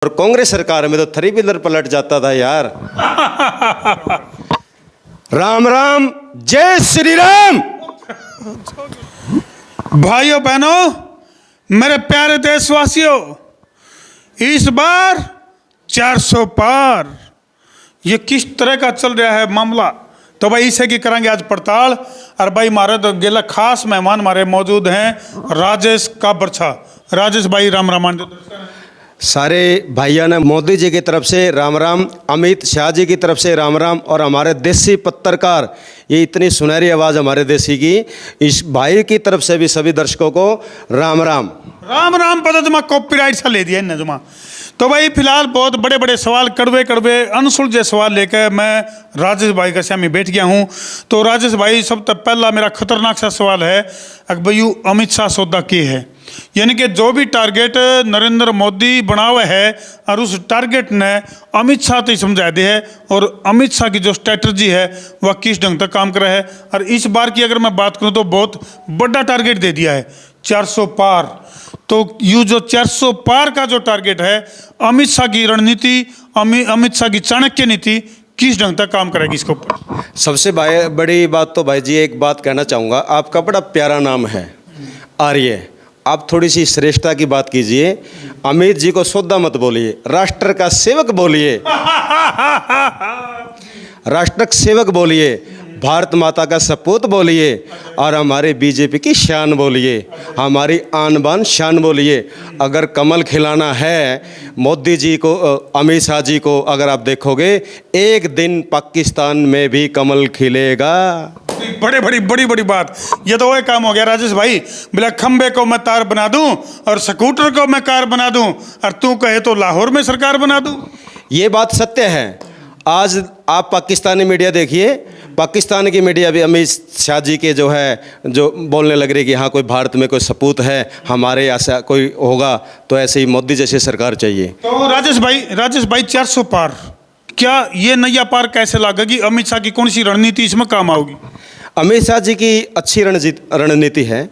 और कांग्रेस सरकार में तो थ्री व्हीलर पलट जाता था यार। राम राम, जय श्री राम। भाइयों बहनों, मेरे प्यारे देशवासियों, इस बार 400 पार ये किस तरह का चल रहा है मामला, तो भाई इसे की करेंगे आज पड़ताल। और भाई हमारे तो गेला खास मेहमान हमारे मौजूद हैं, राजेश काबरछा। राजेश भाई राम राम। सारे भाइयों ने मोदी जी की तरफ से राम राम, अमित शाह जी की तरफ से राम राम, और हमारे देसी पत्रकार, ये इतनी सुनहरी आवाज़ हमारे देसी की, इस भाई की तरफ से भी सभी दर्शकों को राम राम। राम राम पता तुम्हारा कॉपीराइट सा ले दिया इन्हें जुमा। तो भाई फिलहाल बहुत बड़े बड़े सवाल, कड़वे कड़वे अनसुलझे सवाल लेकर मैं राजेश भाई का सामने बैठ गया हूँ। तो राजेश भाई, सब तक पहला मेरा खतरनाक सा सवाल है, अकबयू अमित शाह सौदा के है, यानी कि जो भी टारगेट नरेंद्र मोदी बना हुआ है और उस टारगेट ने अमित शाह तो समझा दिया है, और अमित शाह की जो स्ट्रैटेजी है वह किस ढंग तक काम कर रहा है। और इस बार की अगर मैं बात करूं तो बहुत बड़ा टारगेट दे दिया है, 400 पार। तो यू जो 400 पार का जो टारगेट है, अमित शाह की रणनीति, अमित शाह की चाणक्य नीति किस ढंग तक काम करेगी इसके ऊपर? सबसे बड़ी बात तो भाई जी एक बात कहना चाहूँगा, आपका बड़ा प्यारा नाम है आर्य, आप थोड़ी सी श्रेष्ठता की बात कीजिए। अमित जी को सौदा मत बोलिए, राष्ट्र का सेवक बोलिए, राष्ट्र का सेवक बोलिए, भारत माता का सपूत बोलिए, और हमारे बीजेपी की शान बोलिए, हमारी आन बान शान बोलिए। अगर कमल खिलाना है मोदी जी को, अमित शाह जी को, अगर आप देखोगे एक दिन पाकिस्तान में भी कमल खिलेगा। बड़ी बात, ये तो वही काम हो गया राजेश भाई। बोला खंबे को मैं तार बना दूं और स्कूटर को मैं कार बना दूं, और तू कहे तो लाहौर में सरकार बना दूं। ये बात सत्य है। आज आप पाकिस्तानी मीडिया देखिए, पाकिस्तान की मीडिया भी अमित शाह जी के जो है, जो बोलने लग रही कि हाँ कोई भारत में कोई सपूत है, हमारे ऐसा कोई होगा तो ऐसे ही मोदी जैसे सरकार चाहिए। तो राजेश भाई 400 पार, क्या ये नया पार कैसे लागेगी? अमित शाह की कौन सी रणनीति इसमें काम आओगी? अमित शाह जी की अच्छी रणनीति है।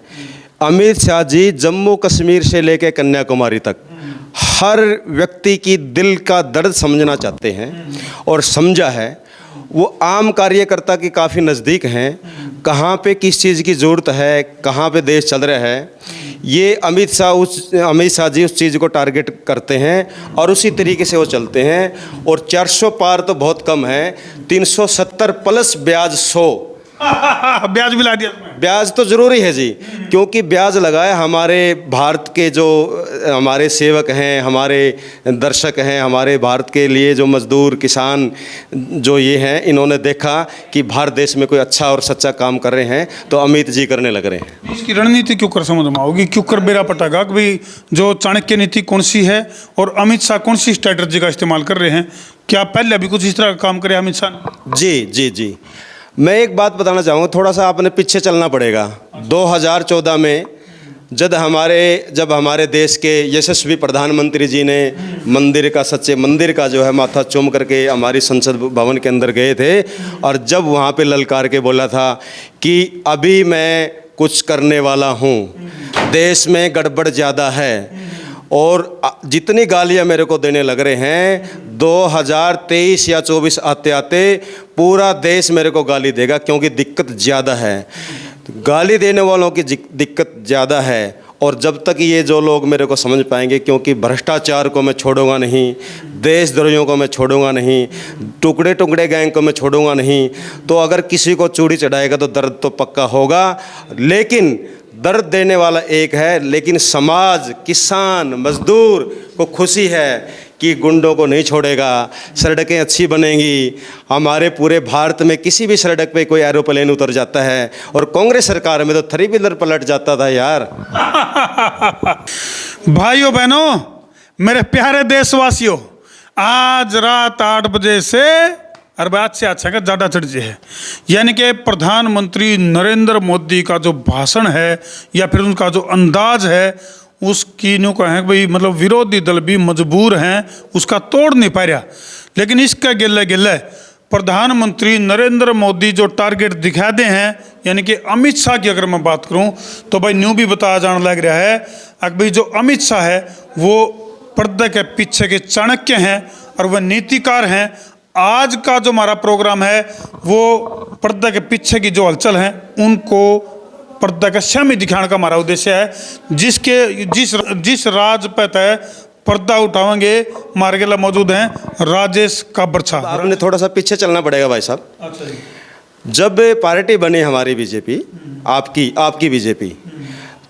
अमित शाह जी जम्मू कश्मीर से लेकर कन्याकुमारी तक हर व्यक्ति की दिल का दर्द समझना चाहते हैं, और समझा है। वो आम कार्यकर्ता के काफ़ी नज़दीक हैं, कहाँ पे किस चीज़ की ज़रूरत है, कहाँ पे देश चल रहा है, ये अमित शाह जी उस चीज़ को टारगेट करते हैं और उसी तरीके से वो चलते हैं। और 400 पार तो बहुत कम है, 370 प्लस ब्याज 100 ब्याज भी ला दिया। ब्याज तो ज़रूरी है जी, क्योंकि ब्याज लगाए हमारे भारत के जो हमारे सेवक हैं, हमारे दर्शक हैं, हमारे भारत के लिए जो मजदूर किसान जो ये हैं, इन्होंने देखा कि भारत देश में कोई अच्छा और सच्चा काम कर रहे हैं तो अमित जी करने लग रहे हैं। इसकी रणनीति क्यों कर समझ में आओगी, क्यों कर बेरा पटागा कि भाई जो चाणक्य नीति कौन सी है और अमित शाह कौन सी स्ट्रैटेजी का इस्तेमाल कर रहे हैं? क्या पहले अभी कुछ इस तरह का काम करे अमित शाह? जी, मैं एक बात बताना चाहूँगा, थोड़ा सा आपने पीछे चलना पड़ेगा। 2014 में जब हमारे देश के यशस्वी प्रधानमंत्री जी ने सच्चे मंदिर का जो है माथा चूम करके हमारी संसद भवन के अंदर गए थे, और जब वहाँ पे ललकार के बोला था कि अभी मैं कुछ करने वाला हूँ, देश में गड़बड़ ज़्यादा है, और जितनी गालियाँ मेरे को देने लग रहे हैं, 2023 या 24 आते आते पूरा देश मेरे को गाली देगा, क्योंकि दिक्कत ज़्यादा है। गाली देने वालों की दिक्कत ज़्यादा है, और जब तक ये जो लोग मेरे को समझ पाएंगे, क्योंकि भ्रष्टाचार को मैं छोड़ूंगा नहीं, देशद्रोहियों को मैं छोड़ूंगा नहीं, टुकड़े टुकड़े गैंग को मैं छोड़ूंगा नहीं। तो अगर किसी को चूड़ी चढ़ाएगा तो दर्द तो पक्का होगा, लेकिन दर्द देने वाला एक है, लेकिन समाज, किसान, मजदूर को खुशी है कि गुंडों को नहीं छोड़ेगा, सड़कें अच्छी बनेंगी। हमारे पूरे भारत में किसी भी सड़क पे कोई एरोप्लेन उतर जाता है, और कांग्रेस सरकार में तो थ्री व्हीलर पलट जाता था यार। भाइयों बहनों, मेरे प्यारे देशवासियों, आज रात 8 बजे से और बात से अच्छा का ज़्यादा चर्चे है, यानी कि प्रधानमंत्री नरेंद्र मोदी का जो भाषण है या फिर उनका जो अंदाज है, उसकी न्यू कहें भाई, मतलब विरोधी दल भी मजबूर हैं, उसका तोड़ नहीं पा रहा। लेकिन इसका गिल्ले प्रधानमंत्री नरेंद्र मोदी जो टारगेट दिखा दे हैं, यानी कि अमित शाह की अगर मैं बात करूं तो भाई न्यू भी बताया जाने लग रहा है कि भाई जो अमित शाह है वो पर्दे के पीछे के चाणक्य हैं और वह नीतिकार हैं। आज का जो हमारा प्रोग्राम है वो पर्दे के पीछे की जो हलचल है उनको पर्दा का सामने दिखाने का हमारा उद्देश्य है। जिस राज पे तय पर्दा उठाएंगे हमारे के मौजूद हैं राजेश काबरछा। आपने थोड़ा सा पीछे चलना पड़ेगा भाई साहब। अच्छा जी। जब पार्टी बनी हमारी बीजेपी, आपकी बीजेपी,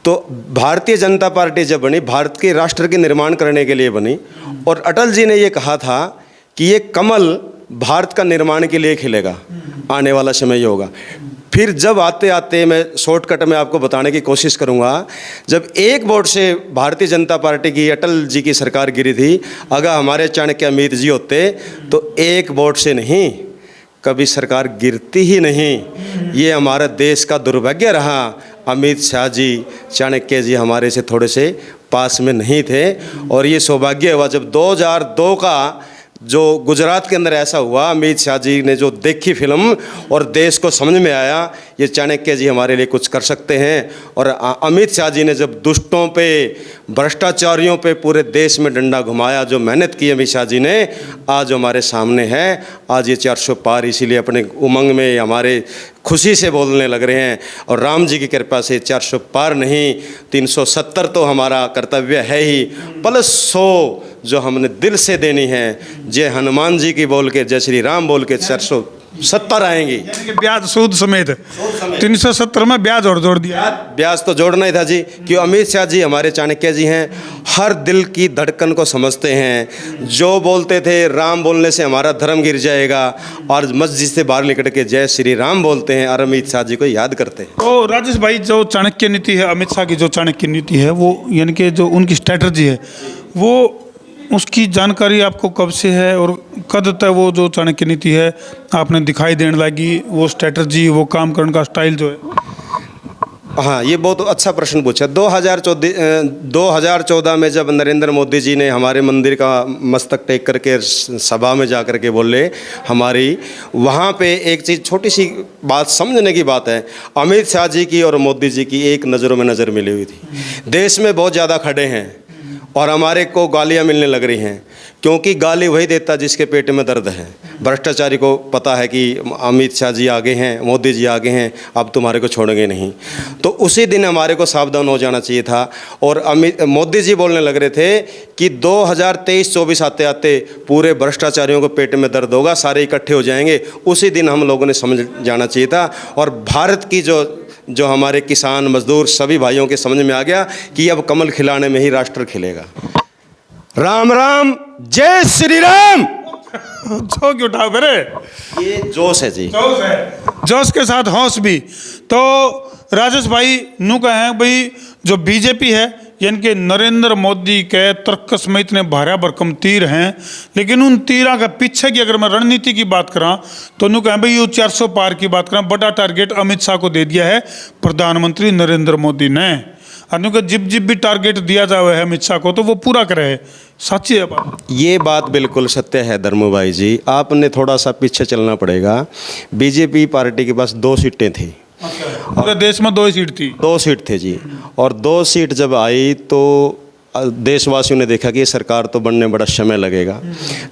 तो भारतीय जनता पार्टी जब बनी, भारत के राष्ट्र के निर्माण करने के लिए बनी, और अटल जी ने ये कहा था कि ये कमल भारत का निर्माण के लिए खिलेगा, आने वाला समय ये होगा। फिर जब आते आते मैं शॉर्टकट में आपको बताने की कोशिश करूंगा, जब एक वोट से भारतीय जनता पार्टी की, अटल जी की सरकार गिरी थी, अगर हमारे चाणक्य अमित जी होते तो एक वोट से नहीं, कभी सरकार गिरती ही नहीं। ये हमारा देश का दुर्भाग्य रहा। अमित शाह जी, चाणक्य जी हमारे से थोड़े से पास में नहीं थे, और ये सौभाग्य हुआ जब 2002 का जो गुजरात के अंदर ऐसा हुआ, अमित शाह जी ने जो देखी फिल्म और देश को समझ में आया ये चाणक्य जी हमारे लिए कुछ कर सकते हैं, और अमित शाह जी ने जब दुष्टों पे, भ्रष्टाचारियों पे पूरे देश में डंडा घुमाया, जो मेहनत की अमित शाह जी ने, आज हमारे सामने है। आज ये 400 पार, इसीलिए अपने उमंग में हमारे खुशी से बोलने लग रहे हैं, और राम जी की कृपा से 400 पार नहीं 370 तो हमारा कर्तव्य है ही, प्लस 100 जो हमने दिल से देनी है। जय हनुमान जी की बोल के, जय श्री राम बोल के 470 आएंगी, यानी कि ब्याज सूद समेत 370 में ब्याज और जोड़ दिया। ब्याज तो जोड़ना ही था जी, कि अमित शाह जी हमारे चाणक्य जी हैं, हर दिल की धड़कन को समझते हैं। जो बोलते थे राम बोलने से हमारा धर्म गिर जाएगा, और मस्जिद से बाहर निकल के जय श्री राम बोलते हैं, और अमित शाह जी को याद करते हैं। तो राजेश भाई, जो चाणक्य नीति है, अमित शाह की जो चाणक्य नीति है, वो यानी कि जो उनकी स्ट्रैटेजी है, वो उसकी जानकारी आपको कब से है, और कब तक वो जो चाणक्य नीति है आपने दिखाई देने लगी, वो स्ट्रैटेजी, वो काम करने का स्टाइल जो है? हाँ, ये बहुत अच्छा प्रश्न पूछा। 2014 में जब नरेंद्र मोदी जी ने हमारे मंदिर का मस्तक टेक करके सभा में जा कर के बोले हमारी, वहाँ पे एक चीज़, छोटी सी बात समझने की बात है। अमित शाह जी की और मोदी जी की एक नज़रों में नज़र मिली हुई थी। देश में बहुत ज़्यादा खड़े हैं और हमारे को गालियाँ मिलने लग रही हैं, क्योंकि गाली वही देता जिसके पेट में दर्द है। भ्रष्टाचारी को पता है कि अमित शाह जी आगे हैं, मोदी जी आगे हैं, अब तुम्हारे को छोड़ेंगे नहीं। तो उसी दिन हमारे को सावधान हो जाना चाहिए था। और मोदी जी बोलने लग रहे थे कि 2023-24 आते आते पूरे भ्रष्टाचारियों को पेट में दर्द होगा, सारे इकट्ठे हो जाएंगे। उसी दिन हम लोगों ने समझ जाना चाहिए था, और भारत की जो हमारे किसान, मजदूर, सभी भाइयों के समझ में आ गया कि अब कमल खिलाने में ही राष्ट्र खिलेगा। राम राम, जय श्री राम। जो क्यों उठाओ फिर, ये जोश है जी, जोश है, जोश के साथ हौस भी। तो राजेश भाई नू कहें भाई, जो बीजेपी है यानी कि नरेंद्र मोदी के तर्कस में इतने भारा भरकम तीर हैं, लेकिन उन तीरा के पीछे की अगर मैं रणनीति की बात करा तो नू कहें भाई ये 400 पार की बात करा, बड़ा टारगेट अमित शाह को दे दिया है प्रधानमंत्री नरेंद्र मोदी ने। और जिब भी टारगेट दिया जाए है अमित शाह को तो वो पूरा करे। सच्ची है बात? ये बात बिल्कुल सत्य है धर्मू भाई जी। आपने थोड़ा सा पीछे चलना पड़ेगा। बीजेपी पार्टी के पास 2 सीटें थी, पूरे देश में 2 ही सीट थी, 2 सीट थे जी। और 2 सीट जब आई तो देशवासियों ने देखा कि ये सरकार तो बनने बड़ा समय लगेगा,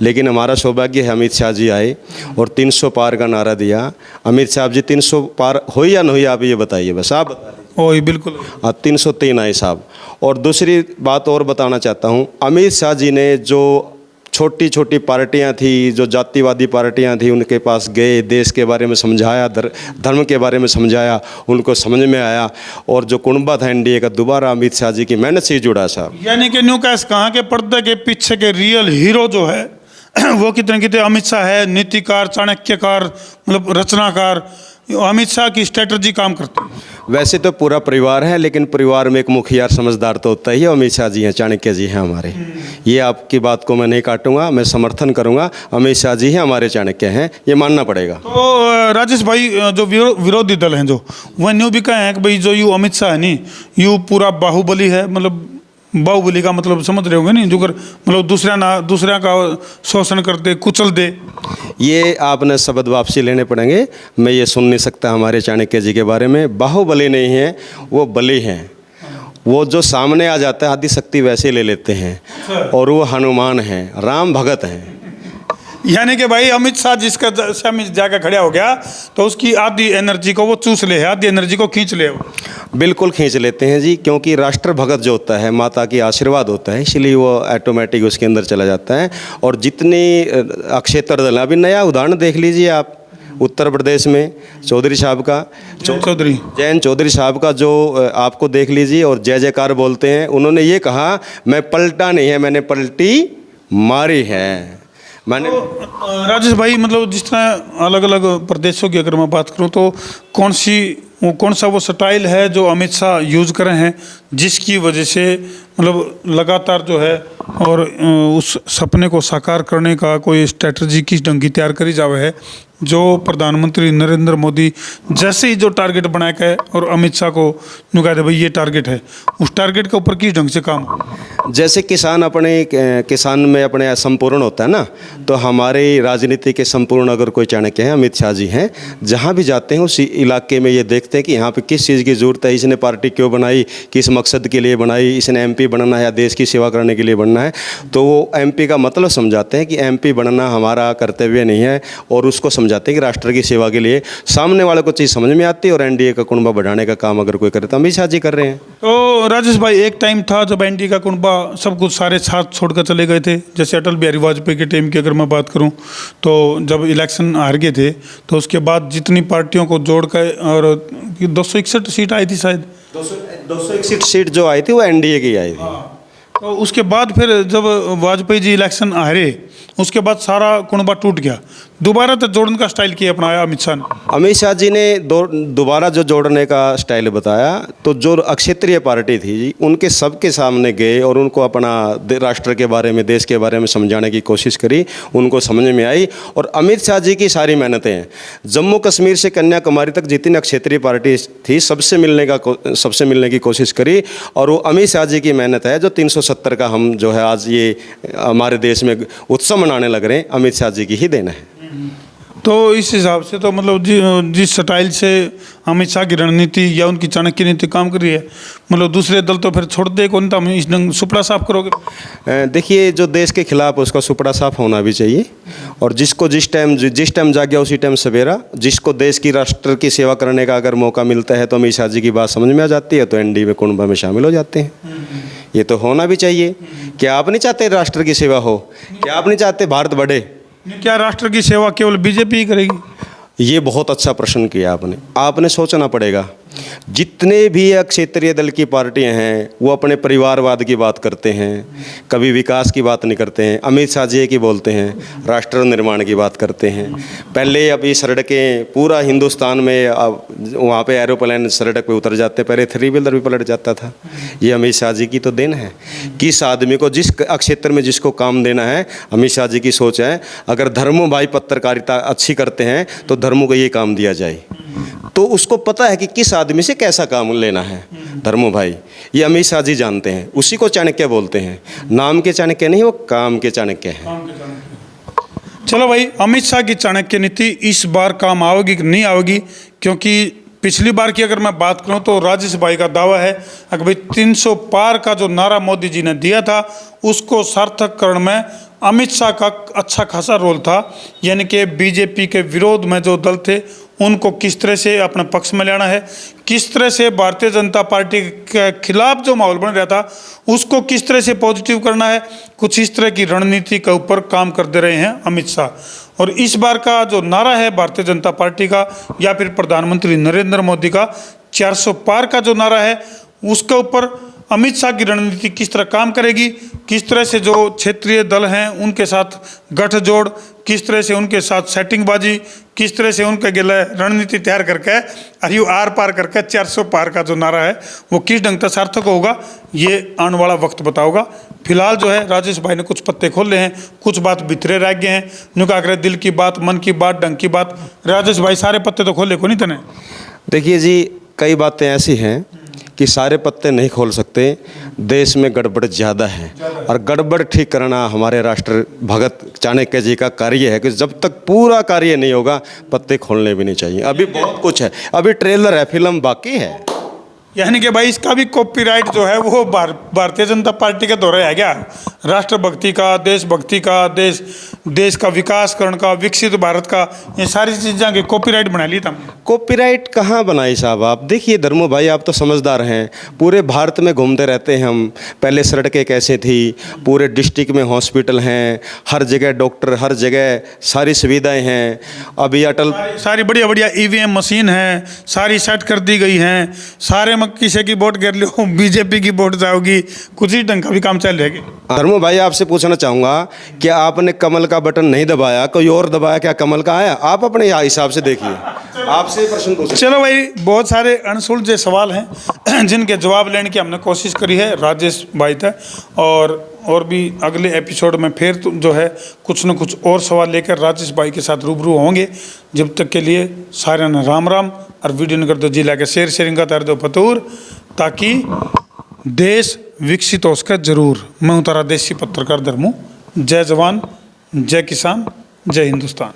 लेकिन हमारा सौभाग्य है अमित शाह जी आए और 300 पार का नारा दिया। अमित शाह जी 300 पार हुई या नहीं, आप ये बताइए, बस आप बता दीजिए। ओह बिल्कुल, 303 आए साहब। और दूसरी बात और बताना चाहता हूँ, अमित शाह जी ने जो छोटी छोटी पार्टियां थी, जो जातिवादी पार्टियां थी, उनके पास गए, देश के बारे में समझाया, धर्म के बारे में समझाया, उनको समझ में आया। और जो कुनबा था एनडीए का, दोबारा अमित शाह जी की मेहनत से जुड़ा साहब। यानी कि न्यू कैस कहा कि पर्दे के पीछे के रियल हीरो जो है वो कितने कितने अमित शाह है, नीतिकार, चाणक्यकार, मतलब रचनाकार। अमित शाह की स्ट्रेटजी काम करती है। वैसे तो पूरा परिवार है, लेकिन परिवार में एक मुखिया समझदार तो होता ही है। अमित शाह जी हैं, चाणक्य जी हैं हमारे। ये आपकी बात को मैं नहीं काटूंगा, मैं समर्थन करूंगा। अमित शाह जी हैं, हमारे चाणक्य हैं, ये मानना पड़ेगा। तो राजेश भाई, जो विरोधी दल हैं जो, वह न्यू भी कहे हैं कि भाई जो यू अमित शाह है नहीं, यू पूरा बाहुबली है। मतलब बाहुबली का मतलब समझ रहे होंगे नहीं, जो कर मतलब दूसरा का शोषण कर दे, कुचल दे। ये आपने शब्द वापसी लेने पड़ेंगे, मैं ये सुन नहीं सकता हमारे चाणक्य जी के बारे में। बाहुबली नहीं है, वो बली हैं। वो जो सामने आ जाता है आदि शक्ति वैसे ले लेते हैं, और वो हनुमान हैं, राम भगत हैं। यानी कि भाई अमित शाह जिसका सामने जाकर खड़ा हो गया तो उसकी आधी एनर्जी को वो चूस ले, आधी एनर्जी को खींच ले। बिल्कुल खींच लेते हैं जी, क्योंकि राष्ट्र भगत जो होता है माता की आशीर्वाद होता है, इसलिए वो ऑटोमेटिक उसके अंदर चला जाता है। और जितनी अक्षेत्र दल, अभी नया उदाहरण देख लीजिए आप, उत्तर प्रदेश में चौधरी साहब का, जैन चौधरी साहब का जो आपको देख लीजिए, और जय जयकार बोलते हैं। उन्होंने ये कहा, मैं पलटा नहीं है, मैंने पलटी मारी है। मैंने राजेश भाई, मतलब जिस तरह अलग अलग प्रदेशों की अगर मैं बात करूं तो कौन सा वो स्टाइल है जो अमित शाह यूज़ कर रहे हैं, जिसकी वजह से मतलब लगातार जो है और उस सपने को साकार करने का कोई स्ट्रेटजी किस ढंग की तैयार करी जावे है, जो प्रधानमंत्री नरेंद्र मोदी जैसे ही जो टारगेट बनाया है और अमित शाह को नुका दे भाई ये टारगेट है, उस टारगेट के ऊपर किस ढंग से काम हो? जैसे किसान में अपने संपूर्ण होता है ना, तो हमारे राजनीति के संपूर्ण अगर कोई चाणक्य है, अमित शाह जी हैं। जहाँ भी जाते हैं उस इलाके में ये देखते हैं कि यहाँ पे किस चीज़ की ज़रूरत है, इसने पार्टी क्यों बनाई, किस मकसद के लिए बनाई, इसने एमपी बनना है या देश की सेवा करने के लिए बनना है। तो वो एमपी का मतलब समझाते हैं कि एमपी बनना हमारा कर्तव्य नहीं है, और उसको समझाते हैं कि राष्ट्र की सेवा के लिए। सामने वाले को चीज़ समझ में आती है, और एनडीए का कुनबा बढ़ाने का काम अगर कोई करे तो अमित शाह जी कर रहे हैं। तो राजेश भाई, एक टाइम था जब एनडीए का कुनबा सब कुछ सारे साथ छोड़कर चले गए थे। जैसे अटल बिहारी वाजपेयी के टाइम की अगर मैं बात करूं, तो जब इलेक्शन हार गए थे तो उसके बाद जितनी पार्टियों को जोड़कर और 261 सीट आई थी, शायद 261 सीट जो आई थी वो एनडीए की आई थी। तो उसके बाद फिर जब वाजपेयी जी इलेक्शन हारे, उसके बाद सारा कुनबा टूट गया। दोबारा तो जोड़ने का स्टाइल किया अपनाया अमित शाह ने। अमित शाह जी ने दोबारा जो जोड़ने का स्टाइल बताया, तो जो अक्षेत्रीय पार्टी थी जी, उनके सबके सामने गए और उनको अपना राष्ट्र के बारे में, देश के बारे में समझाने की कोशिश करी। उनको समझ में आई, और अमित शाह जी की सारी मेहनतें हैं। जम्मू कश्मीर से कन्याकुमारी तक जितनी अक्षेत्रीय पार्टी थी, सबसे मिलने की कोशिश करी। और वो अमित शाह जी की मेहनत है जो 370 का हम जो है आज ये हमारे देश में उत्सव मनाने लग रहे हैं, अमित शाह जी की ही देन है। तो इस हिसाब से तो मतलब जिस स्टाइल से अमित शाह की रणनीति या उनकी चाणक्य नीति काम कर रही है, मतलब दूसरे दल तो फिर छोड़ दे कौन, तो हम इस ढंग सुपड़ा साफ करोगे? देखिए, जो देश के खिलाफ उसका सुपड़ा साफ होना भी चाहिए, और जिसको जिस टाइम जागे उसी टाइम सवेरा, जिसको देश की राष्ट्र की सेवा करने का अगर मौका मिलता है तो अमित शाह जी की बात समझ में आ जाती है, तो एनडीए में कुनबा में शामिल हो जाते हैं। ये तो होना भी चाहिए। क्या आप नहीं चाहते राष्ट्र की सेवा हो? क्या आप नहीं चाहते भारत बढ़े? क्या राष्ट्र की सेवा केवल बीजेपी ही करेगी? ये बहुत अच्छा प्रश्न किया आपने सोचना पड़ेगा। जितने भी क्षेत्रीय दल की पार्टियां हैं वो अपने परिवारवाद की बात करते हैं, कभी विकास की बात नहीं करते हैं। अमित शाह जी की बोलते हैं, राष्ट्र निर्माण की बात करते हैं। पहले अभी सड़कें पूरा हिंदुस्तान में, वहाँ पे एरोप्लेन सड़क पे उतर जाते, पहले 3 व्हीलर भी पलट जाता था। ये अमित शाह जी की तो देन है। किस आदमी को जिस क्षेत्र में जिसको काम देना है, अमित शाह जी की सोच है। अगर धर्मो भाई पत्रकारिता अच्छी करते हैं तो धर्मों को ये काम दिया जाए, तो उसको पता है कि किस आदमी से कैसा काम लेना है। धर्मो भाई ये अमित शाह जी जानते हैं, उसी को चाणक्य बोलते हैं। नाम के चाणक्य नहीं, वो काम के चाणक्य हैं। चलो भाई, अमित शाह की चाणक्य नीति इस बार काम आएगी कि नहीं आएगी? क्योंकि पिछली बार की अगर मैं बात करूं तो राजेश भाई का दावा है कि भाई 300 पार का जो नारा मोदी जी ने दिया था, उसको सार्थक करने में अमित शाह का अच्छा खासा रोल था। यानी कि बीजेपी के विरोध में जो दल थे उनको किस तरह से अपने पक्ष में लाना है, किस तरह से भारतीय जनता पार्टी के खिलाफ जो माहौल बन रहा था उसको किस तरह से पॉजिटिव करना है, कुछ इस तरह की रणनीति के ऊपर काम कर दे रहे हैं अमित शाह। और इस बार का जो नारा है भारतीय जनता पार्टी का या फिर प्रधानमंत्री नरेंद्र मोदी का 400 पार का जो नारा है, उसके ऊपर अमित शाह की रणनीति किस तरह काम करेगी, किस तरह से जो क्षेत्रीय दल हैं उनके साथ गठजोड़, किस तरह से उनके साथ सेटिंगबाजी, किस तरह से उनके गिले रणनीति तैयार करके अरे आर पार करके 400 पार का जो नारा है वो किस ढंग से सार्थक होगा, ये आने वाला वक्त बताओगा। फिलहाल जो है राजेश भाई ने कुछ पत्ते खोले हैं, कुछ बात भितरे रह गए हैं, नुका करे दिल की बात, मन की बात, ढंग की बात। राजेश भाई सारे पत्ते तो खोले को नहीं तने? देखिए जी, कई बातें ऐसी हैं कि सारे पत्ते नहीं खोल सकते। देश में गड़बड़ ज़्यादा है, और गड़बड़ ठीक करना हमारे राष्ट्र भगत चाणक्य जी का कार्य है कि जब तक पूरा कार्य नहीं होगा पत्ते खोलने भी नहीं चाहिए। अभी बहुत कुछ है, अभी ट्रेलर है, फिल्म बाकी है। यानी कि भाई इसका भी कॉपीराइट जो है वो भारतीय जनता पार्टी के दौरे है क्या, राष्ट्रभक्ति का, देशभक्ति का, देश का विकास करण का, विकसित भारत का, ये सारी चीज़ें के कॉपीराइट बना ली था। कॉपीराइट कहाँ बनाई साहब आप? देखिए धर्मो भाई, आप तो समझदार हैं, पूरे भारत में घूमते रहते हैं हम। पहले सड़कें कैसे थी, पूरे डिस्ट्रिक्ट में हॉस्पिटल हैं, हर जगह डॉक्टर, हर जगह सारी सुविधाएं हैं। अभी अटल सारी बढ़िया बढ़िया ईवीएम मशीन है, सारी सेट कर दी गई हैं। सारे मक्की से की वोट कर लो, बीजेपी की वोट जाओगी, कुछ ही ढंग का भी काम चल रहेगा। धर्मो भाई आपसे पूछना चाहूँगा कि आपने कमल का बटन नहीं दबाया, कोई और दबाया, क्या कमल का आया? आप अपने हिसाब से देखिए, आपसे प्रश्न पूछो। चलो भाई, बहुत सारे अनसुलझे सवाल हैं जिनके जवाब लेने की हमने कोशिश करी है राजेश भाई तक, और भी अगले एपिसोड में फिर जो है कुछ न कुछ और सवाल लेकर राजेश भाई के साथ रूबरू होंगे। जब तक के लिए सारे ने राम राम, और वीडियो न कर दो जिला के शेयरिंग का तार दो फतूर, ताकि देश विकसित हो सके जरूर। मैं उतारा देसी पत्रकार धर्मू। जय जवान, जय किसान, जय हिंदुस्तान।